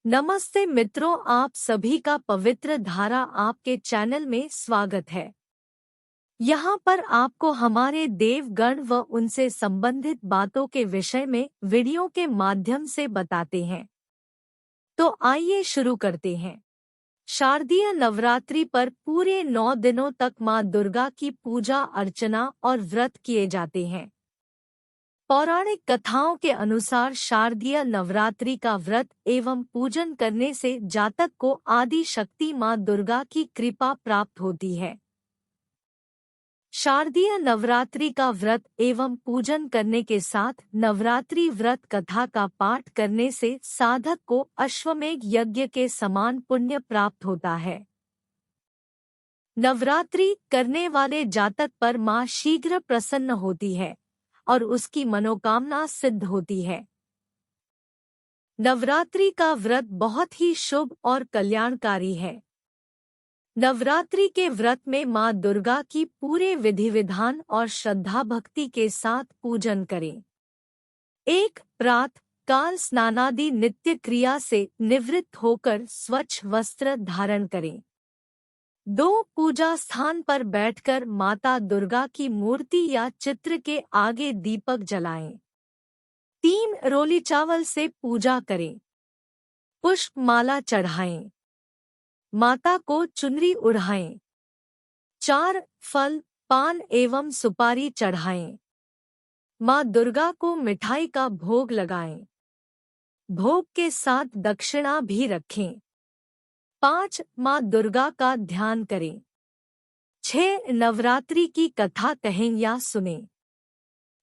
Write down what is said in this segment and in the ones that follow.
नमस्ते मित्रों, आप सभी का पवित्र धारा आपके चैनल में स्वागत है। यहाँ पर आपको हमारे देवगण व उनसे संबंधित बातों के विषय में वीडियो के माध्यम से बताते हैं। तो आइए शुरू करते हैं। शारदीय नवरात्रि पर पूरे 9 दिनों तक माँ दुर्गा की पूजा अर्चना और व्रत किए जाते हैं। पौराणिक कथाओं के अनुसार शारदीय नवरात्रि का व्रत एवं पूजन करने से जातक को आदि शक्ति माँ दुर्गा की कृपा प्राप्त होती है। शारदीय नवरात्रि का व्रत एवं पूजन करने के साथ नवरात्रि व्रत कथा का पाठ करने से साधक को अश्वमेध यज्ञ के समान पुण्य प्राप्त होता है। नवरात्रि करने वाले जातक पर माँ शीघ्र प्रसन्न होती है और उसकी मनोकामना सिद्ध होती है। नवरात्रि का व्रत बहुत ही शुभ और कल्याणकारी है। नवरात्रि के व्रत में माँ दुर्गा की पूरे विधि विधान और श्रद्धा भक्ति के साथ पूजन करें। 1. प्रातः काल स्नानादि नित्य क्रिया से निवृत्त होकर स्वच्छ वस्त्र धारण करें। 2. पूजा स्थान पर बैठकर माता दुर्गा की मूर्ति या चित्र के आगे दीपक जलाएं। 3. रोली चावल से पूजा करें। पुष्प माला चढ़ाएं। माता को चुनरी उड़ाएं। 4. फल, पान एवं सुपारी चढ़ाएं। माँ दुर्गा को मिठाई का भोग लगाएं। भोग के साथ दक्षिणा भी रखें। 5. माँ दुर्गा का ध्यान करें। 6. नवरात्रि की कथा कहें या सुनें।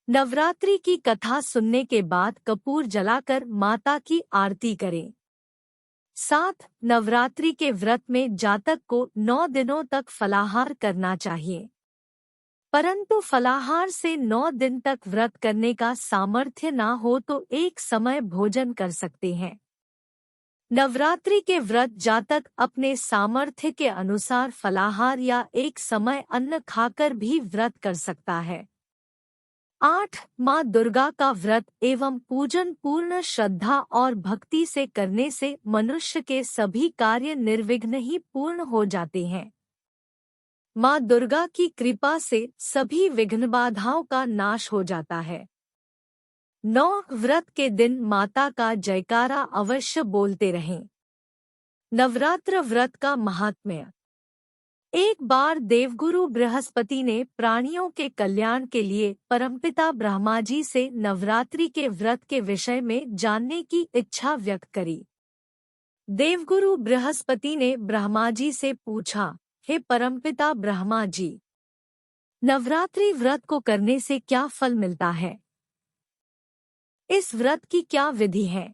नवरात्रि की कथा सुनने के बाद कपूर जलाकर माता की आरती करें। 7. नवरात्रि के व्रत में जातक को 9 दिनों तक फलाहार करना चाहिए, परंतु फलाहार से 9 दिन तक व्रत करने का सामर्थ्य ना हो तो एक समय भोजन कर सकते हैं। नवरात्रि के व्रत जातक अपने सामर्थ्य के अनुसार फलाहार या एक समय अन्न खाकर भी व्रत कर सकता है। 8. माँ दुर्गा का व्रत एवं पूजन पूर्ण श्रद्धा और भक्ति से करने से मनुष्य के सभी कार्य निर्विघ्न ही पूर्ण हो जाते हैं। माँ दुर्गा की कृपा से सभी विघ्न बाधाओं का नाश हो जाता है। 9. व्रत के दिन माता का जयकारा अवश्य बोलते रहें। नवरात्र व्रत का महात्म्य। एक बार देवगुरु बृहस्पति ने प्राणियों के कल्याण के लिए परमपिता ब्रह्मा जी से नवरात्रि के व्रत के विषय में जानने की इच्छा व्यक्त करी। देवगुरु बृहस्पति ने ब्रह्मा जी से पूछा, हे परमपिता ब्रह्मा जी, नवरात्रि व्रत को करने से क्या फल मिलता है? इस व्रत की क्या विधि है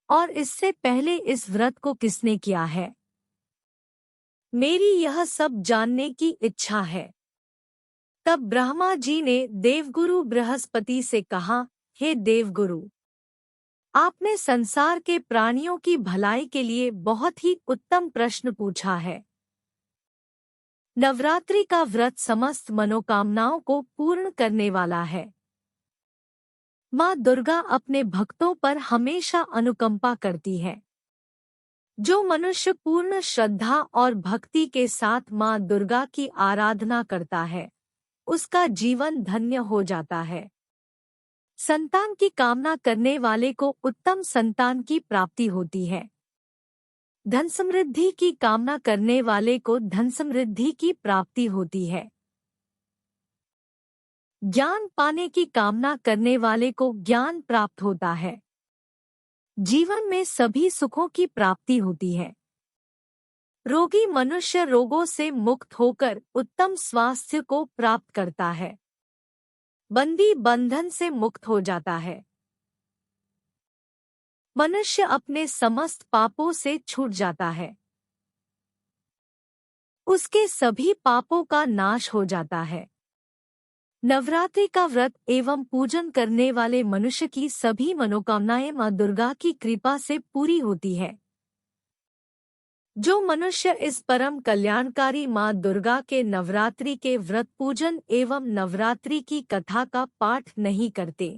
और इससे पहले इस व्रत को किसने किया है? मेरी यह सब जानने की इच्छा है। तब ब्रह्मा जी ने देवगुरु बृहस्पति से कहा, हे देवगुरु, आपने संसार के प्राणियों की भलाई के लिए बहुत ही उत्तम प्रश्न पूछा है। नवरात्रि का व्रत समस्त मनोकामनाओं को पूर्ण करने वाला है। माँ दुर्गा अपने भक्तों पर हमेशा अनुकंपा करती है। जो मनुष्य पूर्ण श्रद्धा और भक्ति के साथ माँ दुर्गा की आराधना करता है, उसका जीवन धन्य हो जाता है। संतान की कामना करने वाले को उत्तम संतान की प्राप्ति होती है। धन समृद्धि की कामना करने वाले को धन समृद्धि की प्राप्ति होती है। ज्ञान पाने की कामना करने वाले को ज्ञान प्राप्त होता है। जीवन में सभी सुखों की प्राप्ति होती है। रोगी मनुष्य रोगों से मुक्त होकर उत्तम स्वास्थ्य को प्राप्त करता है। बंदी बंधन से मुक्त हो जाता है। मनुष्य अपने समस्त पापों से छूट जाता है। उसके सभी पापों का नाश हो जाता है। नवरात्रि का व्रत एवं पूजन करने वाले मनुष्य की सभी मनोकामनाएं माँ दुर्गा की कृपा से पूरी होती है। जो मनुष्य इस परम कल्याणकारी माँ दुर्गा के नवरात्रि के व्रत पूजन एवं नवरात्रि की कथा का पाठ नहीं करते,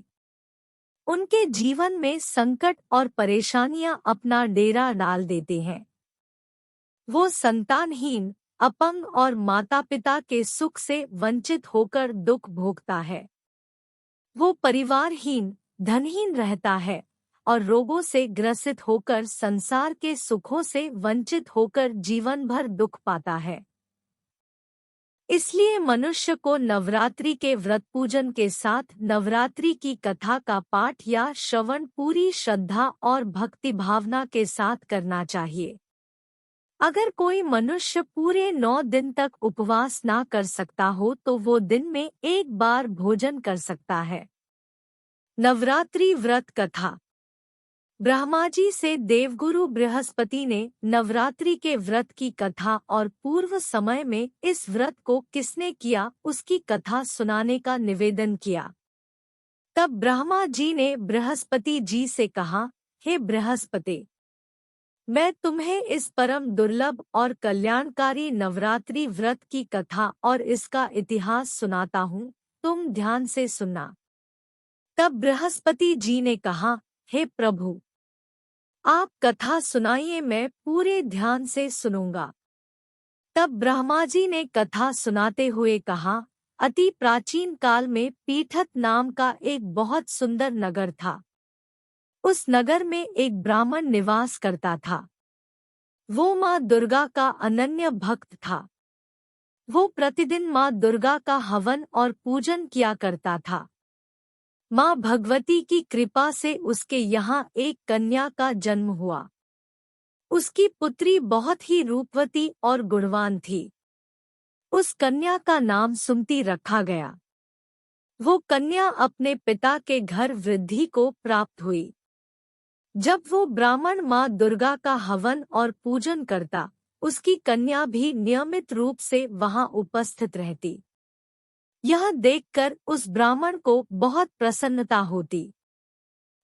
उनके जीवन में संकट और परेशानियां अपना डेरा डाल देते हैं। वो संतानहीन, अपंग और माता-पिता के सुख से वंचित होकर दुख भोगता है। वो परिवारहीन, धनहीन रहता है और रोगों से ग्रसित होकर संसार के सुखों से वंचित होकर जीवन भर दुख पाता है। इसलिए मनुष्य को नवरात्रि के व्रत पूजन के साथ नवरात्रि की कथा का पाठ या श्रवण पूरी श्रद्धा और भक्ति भावना के साथ करना चाहिए। अगर कोई मनुष्य पूरे 9 दिन तक उपवास ना कर सकता हो तो वो दिन में एक बार भोजन कर सकता है। नवरात्रि व्रत कथा। ब्रह्मा जी से देवगुरु बृहस्पति ने नवरात्रि के व्रत की कथा और पूर्व समय में इस व्रत को किसने किया उसकी कथा सुनाने का निवेदन किया। तब ब्रह्मा जी ने बृहस्पति जी से कहा, हे बृहस्पति, मैं तुम्हें इस परम दुर्लभ और कल्याणकारी नवरात्रि व्रत की कथा और इसका इतिहास सुनाता हूँ, तुम ध्यान से सुनना। तब बृहस्पति जी ने कहा, हे प्रभु, आप कथा सुनाइए, मैं पूरे ध्यान से सुनूंगा। तब ब्रह्मा जी ने कथा सुनाते हुए कहा, अति प्राचीन काल में पीठत नाम का एक बहुत सुंदर नगर था। उस नगर में एक ब्राह्मण निवास करता था। वो माँ दुर्गा का अनन्य भक्त था। वो प्रतिदिन माँ दुर्गा का हवन और पूजन किया करता था। माँ भगवती की कृपा से उसके यहाँ एक कन्या का जन्म हुआ। उसकी पुत्री बहुत ही रूपवती और गुणवान थी। उस कन्या का नाम सुमति रखा गया। वो कन्या अपने पिता के घर वृद्धि को प्राप्त हुई। जब वो ब्राह्मण माँ दुर्गा का हवन और पूजन करता, उसकी कन्या भी नियमित रूप से वहां उपस्थित रहती। यह देखकर उस ब्राह्मण को बहुत प्रसन्नता होती।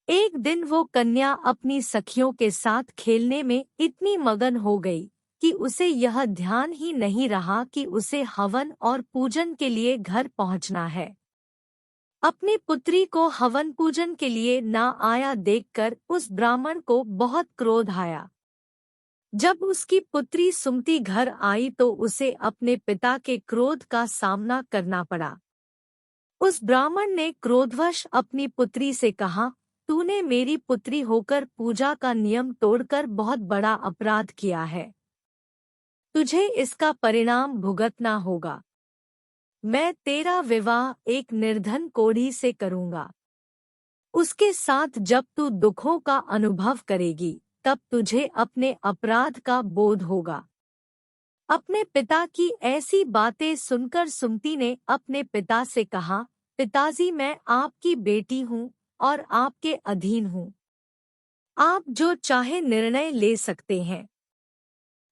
एक दिन वो कन्या अपनी सखियों के साथ खेलने में इतनी मगन हो गई कि उसे यह ध्यान ही नहीं रहा कि उसे हवन और पूजन के लिए घर पहुंचना है। अपनी पुत्री को हवन पूजन के लिए ना आया देखकर उस ब्राह्मण को बहुत क्रोध आया। जब उसकी पुत्री सुमति घर आई तो उसे अपने पिता के क्रोध का सामना करना पड़ा। उस ब्राह्मण ने क्रोधवश अपनी पुत्री से कहा, तूने मेरी पुत्री होकर पूजा का नियम तोड़कर बहुत बड़ा अपराध किया है। तुझे इसका परिणाम भुगतना होगा। मैं तेरा विवाह एक निर्धन कोढ़ी से करूंगा। उसके साथ जब तू दुखों का अनुभव करेगी तब तुझे अपने अपराध का बोध होगा। अपने पिता की ऐसी बातें सुनकर सुमति ने अपने पिता से कहा, पिताजी, मैं आपकी बेटी हूँ और आपके अधीन हूँ। आप जो चाहे निर्णय ले सकते हैं।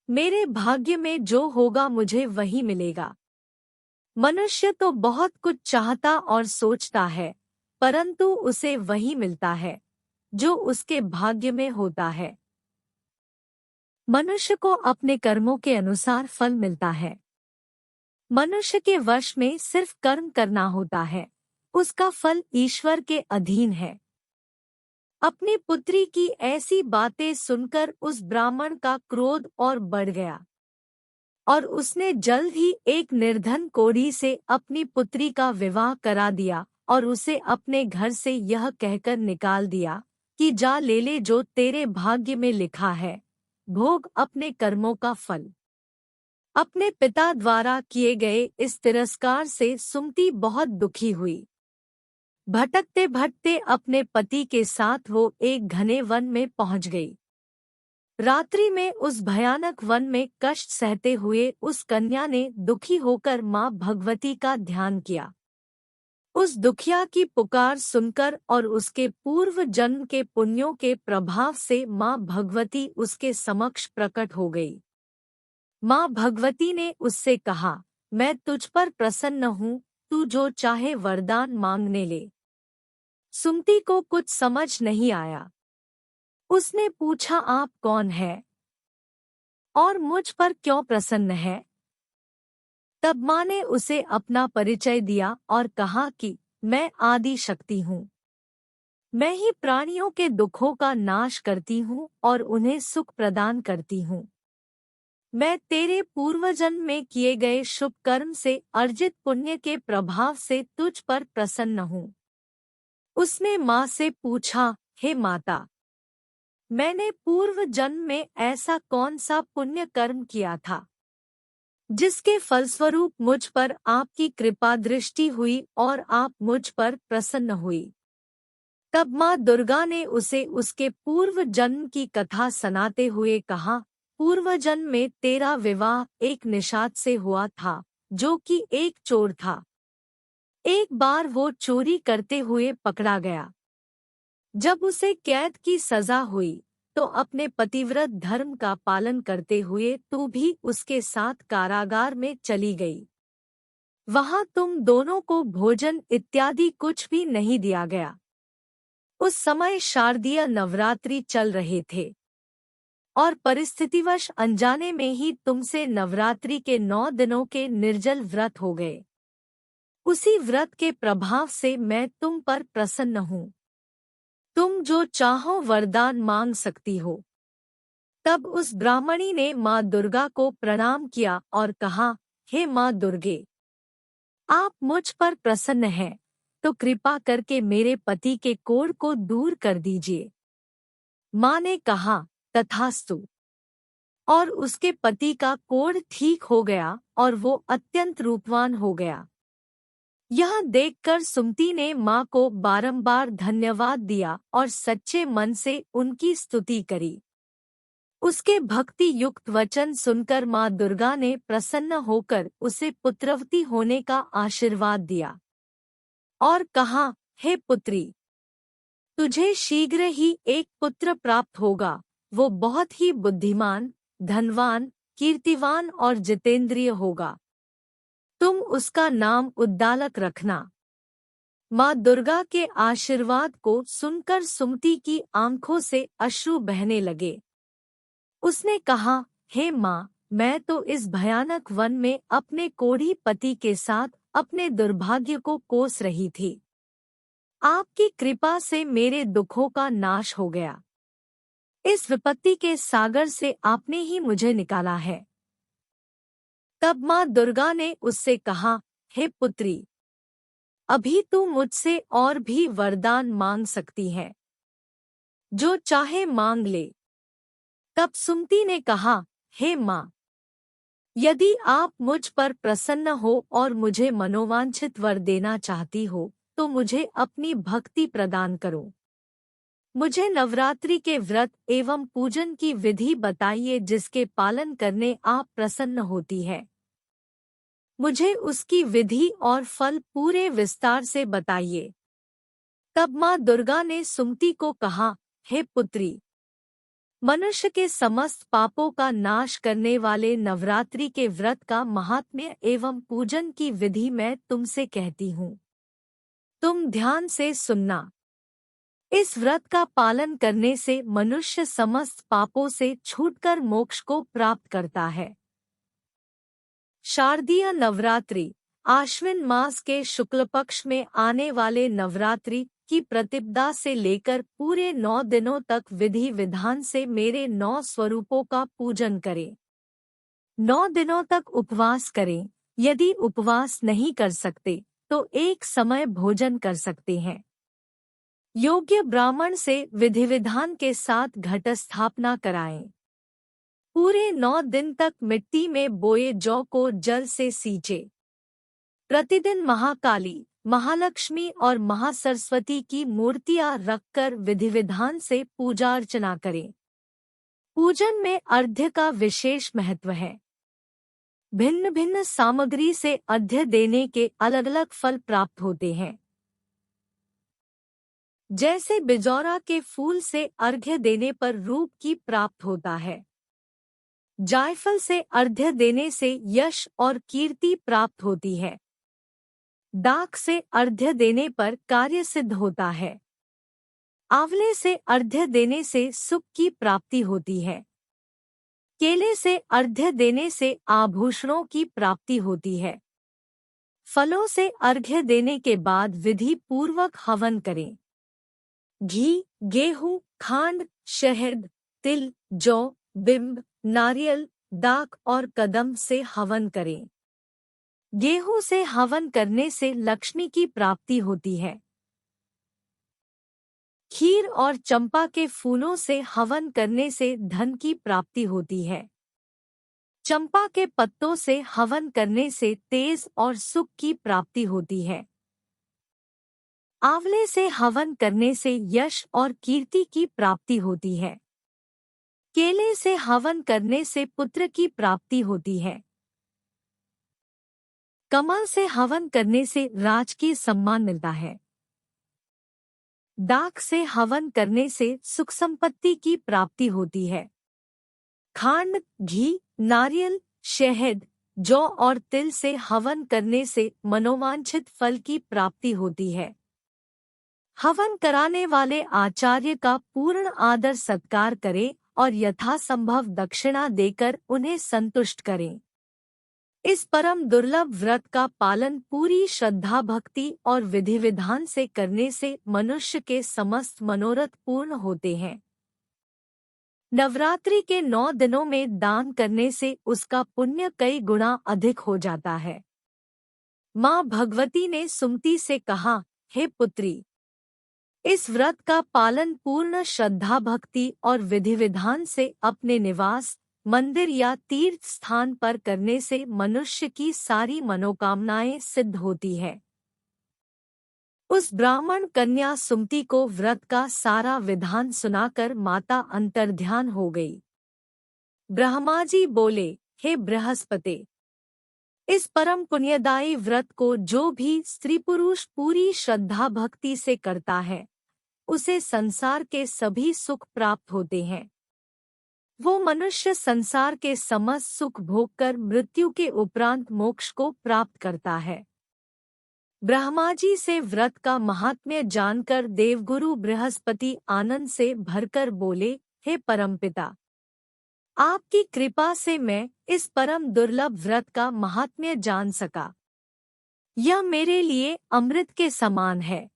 मेरे भाग्य में जो होगा मुझे वही मिलेगा। मनुष्य तो बहुत कुछ चाहता और सोचता है, परंतु उसे वही मिलता है जो उसके भाग्य में होता है। मनुष्य को अपने कर्मों के अनुसार फल मिलता है। मनुष्य के वश में सिर्फ कर्म करना होता है, उसका फल ईश्वर के अधीन है। अपनी पुत्री की ऐसी बातें सुनकर उस ब्राह्मण का क्रोध और बढ़ गया और उसने जल्द ही एक निर्धन कोढ़ी से अपनी पुत्री का विवाह करा दिया और उसे अपने घर से यह कहकर निकाल दिया कि जा ले ले जो तेरे भाग्य में लिखा है, भोग अपने कर्मों का फल। अपने पिता द्वारा किए गए इस तिरस्कार से सुमति बहुत दुखी हुई। भटकते भटकते अपने पति के साथ वो एक घने वन में पहुंच गई। रात्रि में उस भयानक वन में कष्ट सहते हुए उस कन्या ने दुखी होकर माँ भगवती का ध्यान किया। उस दुखिया की पुकार सुनकर और उसके पूर्व जन्म के पुण्यों के प्रभाव से माँ भगवती उसके समक्ष प्रकट हो गई। माँ भगवती ने उससे कहा, मैं तुझ पर प्रसन्न हूँ, तू जो चाहे वरदान मांगने ले। सुमति को कुछ समझ नहीं आया। उसने पूछा, आप कौन है और मुझ पर क्यों प्रसन्न है? तब माँ ने उसे अपना परिचय दिया और कहा कि मैं आदि शक्ति हूँ। मैं ही प्राणियों के दुखों का नाश करती हूँ और उन्हें सुख प्रदान करती हूँ। मैं तेरे पूर्वजन्म में किए गए शुभ कर्म से अर्जित पुण्य के प्रभाव से तुझ पर प्रसन्न हूँ। उसने माँ से पूछा, हे माता, मैंने पूर्व जन्म में ऐसा कौन सा पुण्य कर्म किया था जिसके फलस्वरूप मुझ पर आपकी कृपा दृष्टि हुई और आप मुझ पर प्रसन्न हुई। तब माँ दुर्गा ने उसे उसके पूर्व जन्म की कथा सुनाते हुए कहा, पूर्व जन्म में तेरा विवाह एक निषाद से हुआ था जो कि एक चोर था। एक बार वो चोरी करते हुए पकड़ा गया। जब उसे कैद की सजा हुई तो अपने पतिव्रत धर्म का पालन करते हुए तू भी उसके साथ कारागार में चली गई। वहां तुम दोनों को भोजन इत्यादि कुछ भी नहीं दिया गया। उस समय शारदीय नवरात्रि चल रहे थे और परिस्थितिवश अनजाने में ही तुमसे नवरात्रि के 9 दिनों के निर्जल व्रत हो गए। उसी व्रत के प्रभाव से मैं तुम पर प्रसन्न हूँ। तुम जो चाहो वरदान मांग सकती हो। तब उस ब्राह्मणी ने माँ दुर्गा को प्रणाम किया और कहा, हे माँ दुर्गे, आप मुझ पर प्रसन्न हैं, तो कृपा करके मेरे पति के कोढ़ को दूर कर दीजिए। माँ ने कहा, तथास्तु। और उसके पति का कोढ़ ठीक हो गया और वो अत्यंत रूपवान हो गया। यह देखकर सुमति ने माँ को बारंबार धन्यवाद दिया और सच्चे मन से उनकी स्तुति करी। उसके भक्ति युक्त वचन सुनकर माँ दुर्गा ने प्रसन्न होकर उसे पुत्रवती होने का आशीर्वाद दिया और कहा, हे पुत्री, तुझे शीघ्र ही एक पुत्र प्राप्त होगा। वो बहुत ही बुद्धिमान, धनवान, कीर्तिवान और जितेंद्रिय होगा। तुम उसका नाम उद्दालक रखना। माँ दुर्गा के आशीर्वाद को सुनकर सुमति की आंखों से अश्रु बहने लगे। उसने कहा, हे माँ, मैं तो इस भयानक वन में अपने कोढ़ी पति के साथ अपने दुर्भाग्य को कोस रही थी। आपकी कृपा से मेरे दुखों का नाश हो गया। इस विपत्ति के सागर से आपने ही मुझे निकाला है। तब माँ दुर्गा ने उससे कहा, हे पुत्री, अभी तू मुझसे और भी वरदान मांग सकती है। जो चाहे मांग ले। तब सुमति ने कहा, हे माँ, यदि आप मुझ पर प्रसन्न हो और मुझे मनोवांछित वर देना चाहती हो तो मुझे अपनी भक्ति प्रदान करो। मुझे नवरात्रि के व्रत एवं पूजन की विधि बताइए जिसके पालन करने आप प्रसन्न होती है। मुझे उसकी विधि और फल पूरे विस्तार से बताइए। तब माँ दुर्गा ने सुमति को कहा, हे पुत्री, मनुष्य के समस्त पापों का नाश करने वाले नवरात्रि के व्रत का महात्म्य एवं पूजन की विधि मैं तुमसे कहती हूँ। तुम ध्यान से सुनना। इस व्रत का पालन करने से मनुष्य समस्त पापों से छूटकर मोक्ष को प्राप्त करता है। शारदीय नवरात्रि आश्विन मास के शुक्ल पक्ष में आने वाले नवरात्रि की प्रतिपदा से लेकर पूरे 9 दिनों तक विधि विधान से मेरे 9 स्वरूपों का पूजन करें। 9 दिनों तक उपवास करें। यदि उपवास नहीं कर सकते तो एक समय भोजन कर सकते हैं। योग्य ब्राह्मण से विधि विधान के साथ घट स्थापना कराएं। पूरे 9 दिन तक मिट्टी में बोए जौ को जल से सींचे। प्रतिदिन महाकाली, महालक्ष्मी और महासरस्वती की मूर्तियां रखकर विधि विधान से पूजा अर्चना करें। पूजन में अर्घ्य का विशेष महत्व है। भिन्न भिन्न सामग्री से अर्घ्य देने के अलग अलग फल प्राप्त होते हैं। जैसे बिजौरा के फूल से अर्घ्य देने पर रूप की प्राप्त होता है। जायफल से अर्घ्य देने से यश और कीर्ति प्राप्त होती है। दाख से अर्घ्य देने पर कार्य सिद्ध होता है। आंवले से अर्घ्य देने से सुख की प्राप्ति होती है। केले से अर्घ्य देने से आभूषणों की प्राप्ति होती है। फलों से अर्घ्य देने के बाद विधि पूर्वक हवन करें। घी, गेहूं, खांड, शहद, तिल, जौ, बिंब, नारियल, दाक और कदम से हवन करें। गेहूं से हवन करने से लक्ष्मी की प्राप्ति होती है। खीर और चंपा के फूलों से हवन करने से धन की प्राप्ति होती है। चंपा के पत्तों से हवन करने से तेज और सुख की प्राप्ति होती है। आंवले से हवन करने से यश और कीर्ति की प्राप्ति होती है। केले से हवन करने से पुत्र की प्राप्ति होती है। कमल से हवन करने से राजकीय सम्मान मिलता है। दाख से हवन करने से सुख संपत्ति की प्राप्ति होती है। खांड, घी, नारियल, शहद, जौ और तिल से हवन करने से मनोवांछित फल की प्राप्ति होती है। हवन कराने वाले आचार्य का पूर्ण आदर सत्कार करें और यथासंभव दक्षिणा देकर उन्हें संतुष्ट करें। इस परम दुर्लभ व्रत का पालन पूरी श्रद्धा भक्ति और विधि विधान से करने से मनुष्य के समस्त मनोरथ पूर्ण होते हैं। नवरात्रि के 9 दिनों में दान करने से उसका पुण्य कई गुना अधिक हो जाता है। माँ भगवती ने सुमति से कहा, हे पुत्री, इस व्रत का पालन पूर्ण श्रद्धा भक्ति और विधि विधान से अपने निवास, मंदिर या तीर्थ स्थान पर करने से मनुष्य की सारी मनोकामनाएं सिद्ध होती है। उस ब्राह्मण कन्या सुमति को व्रत का सारा विधान सुनाकर माता अंतर्ध्यान हो गई। ब्रह्मा जी बोले, हे बृहस्पति, इस परम पुण्यदायी व्रत को जो भी स्त्री पुरुष पूरी श्रद्धा भक्ति से करता है, उसे संसार के सभी सुख प्राप्त होते हैं। वो मनुष्य संसार के समस्त सुख भोगकर मृत्यु के उपरांत मोक्ष को प्राप्त करता है। ब्रह्मा जी से व्रत का महात्म्य जानकर देवगुरु बृहस्पति आनंद से भरकर बोले, हे परमपिता, आपकी कृपा से मैं इस परम दुर्लभ व्रत का महात्म्य जान सका। यह मेरे लिए अमृत के समान है।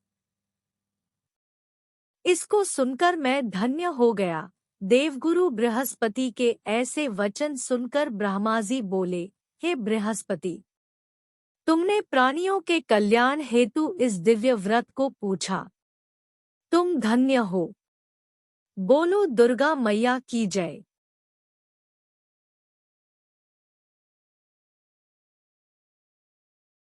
इसको सुनकर मैं धन्य हो गया। देवगुरु बृहस्पति के ऐसे वचन सुनकर ब्रह्मा जी बोले, हे बृहस्पति, तुमने प्राणियों के कल्याण हेतु इस दिव्य व्रत को पूछा। तुम धन्य हो। बोलो दुर्गा मैया की जय।